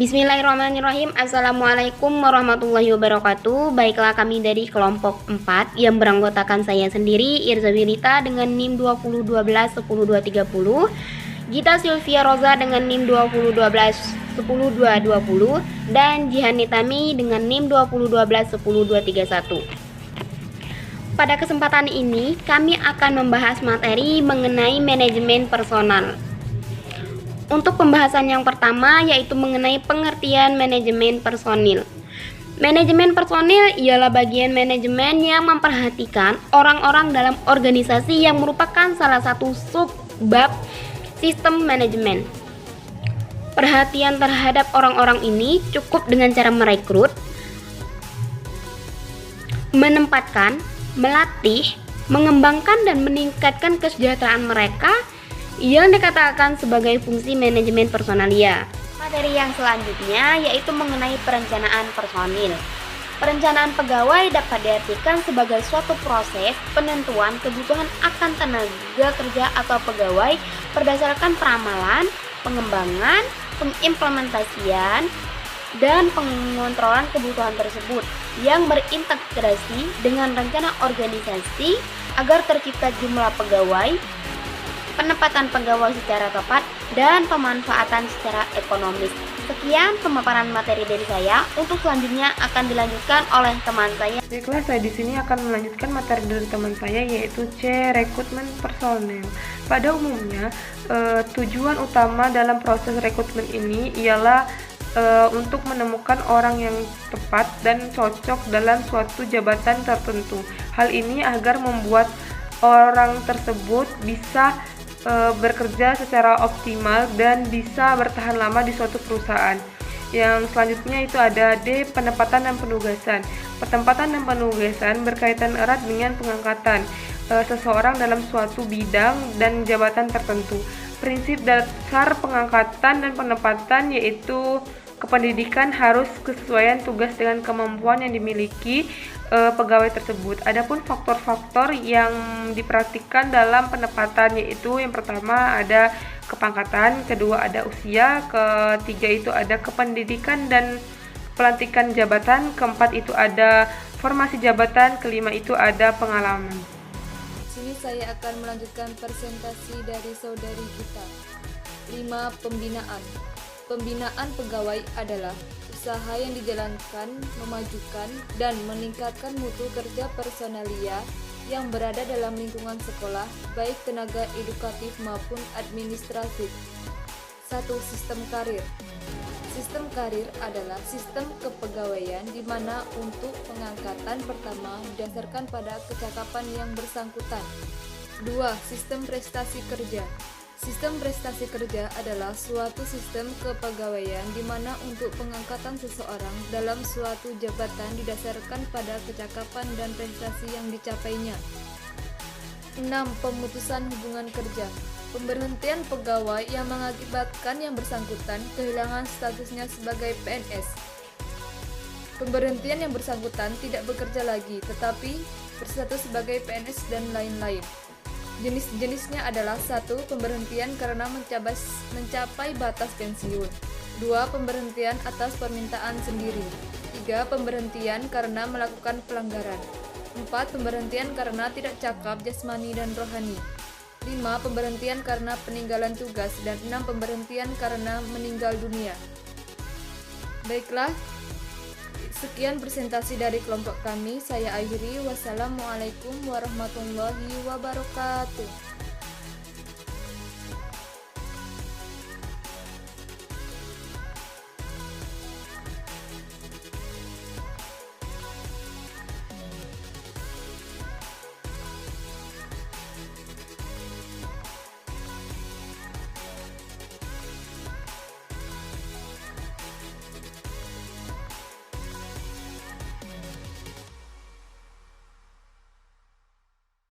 Bismillahirrahmanirrahim. Assalamualaikum warahmatullahi wabarakatuh. Baiklah, kami dari kelompok 4 yang beranggotakan saya sendiri, Irza Wirita dengan NIM 2012-10230, Gita Sylvia Roza dengan NIM 2012-10220, dan Jihan Nitami dengan NIM 2012-10231. Pada kesempatan ini, kami akan membahas materi mengenai manajemen personal. Untuk pembahasan yang pertama yaitu mengenai pengertian manajemen personil. Manajemen personil ialah bagian manajemen yang memperhatikan orang-orang dalam organisasi yang merupakan salah satu subbab sistem manajemen. Perhatian terhadap orang-orang ini cukup dengan cara merekrut, menempatkan, melatih, mengembangkan dan meningkatkan kesejahteraan mereka yang dikatakan sebagai fungsi manajemen personalia. Materi yang selanjutnya yaitu mengenai perencanaan personil. Perencanaan pegawai dapat diartikan sebagai suatu proses penentuan kebutuhan akan tenaga kerja atau pegawai berdasarkan peramalan, pengembangan, pengimplementasian, dan pengontrolan kebutuhan tersebut yang berintegrasi dengan rencana organisasi agar tercipta jumlah pegawai, penempatan pegawai secara tepat, dan pemanfaatan secara ekonomis. Sekian pemaparan materi dari saya. Untuk selanjutnya akan dilanjutkan oleh teman saya. Baiklah, saya di sini akan melanjutkan materi dari teman saya yaitu C. Rekrutmen personel. Pada umumnya, tujuan utama dalam proses rekrutmen ini ialah untuk menemukan orang yang tepat dan cocok dalam suatu jabatan tertentu. Hal ini agar membuat orang tersebut bisa bekerja secara optimal dan bisa bertahan lama di suatu perusahaan. Yang selanjutnya itu ada D. Penempatan dan penugasan. Penempatan dan penugasan berkaitan erat dengan pengangkatan seseorang dalam suatu bidang dan jabatan tertentu. Prinsip dasar pengangkatan dan penempatan yaitu kependidikan harus kesesuaian tugas dengan kemampuan yang dimiliki pegawai tersebut. Adapun faktor-faktor yang diperhatikan dalam penempatan yaitu yang pertama ada kepangkatan, kedua ada usia, ketiga itu ada kependidikan dan pelantikan jabatan, keempat itu ada formasi jabatan, kelima itu ada pengalaman. Sini saya akan melanjutkan presentasi dari saudari kita. 5. Pembinaan. Pembinaan pegawai adalah usaha yang dijalankan memajukan dan meningkatkan mutu kerja personalia yang berada dalam lingkungan sekolah, baik tenaga edukatif maupun administratif. 1. Sistem karir. Sistem karir adalah sistem kepegawaian di mana untuk pengangkatan pertama didasarkan pada kecakapan yang bersangkutan. 2. Sistem prestasi kerja. Sistem prestasi kerja adalah suatu sistem kepegawaian di mana untuk pengangkatan seseorang dalam suatu jabatan didasarkan pada kecakapan dan prestasi yang dicapainya. 6. Pemutusan hubungan kerja. Pemberhentian pegawai yang mengakibatkan yang bersangkutan kehilangan statusnya sebagai PNS. Pemberhentian yang bersangkutan tidak bekerja lagi tetapi berstatus sebagai PNS dan lain-lain. Jenis-jenisnya adalah 1. Pemberhentian karena mencapai batas pensiun. 2. Pemberhentian atas permintaan sendiri. 3. Pemberhentian karena melakukan pelanggaran. 4. Pemberhentian karena tidak cakap jasmani dan rohani. 5. Pemberhentian karena peninggalan tugas. Dan 6. Pemberhentian karena meninggal dunia. Baiklah, sekian presentasi dari kelompok kami. Saya akhiri. Wassalamualaikum warahmatullahi wabarakatuh.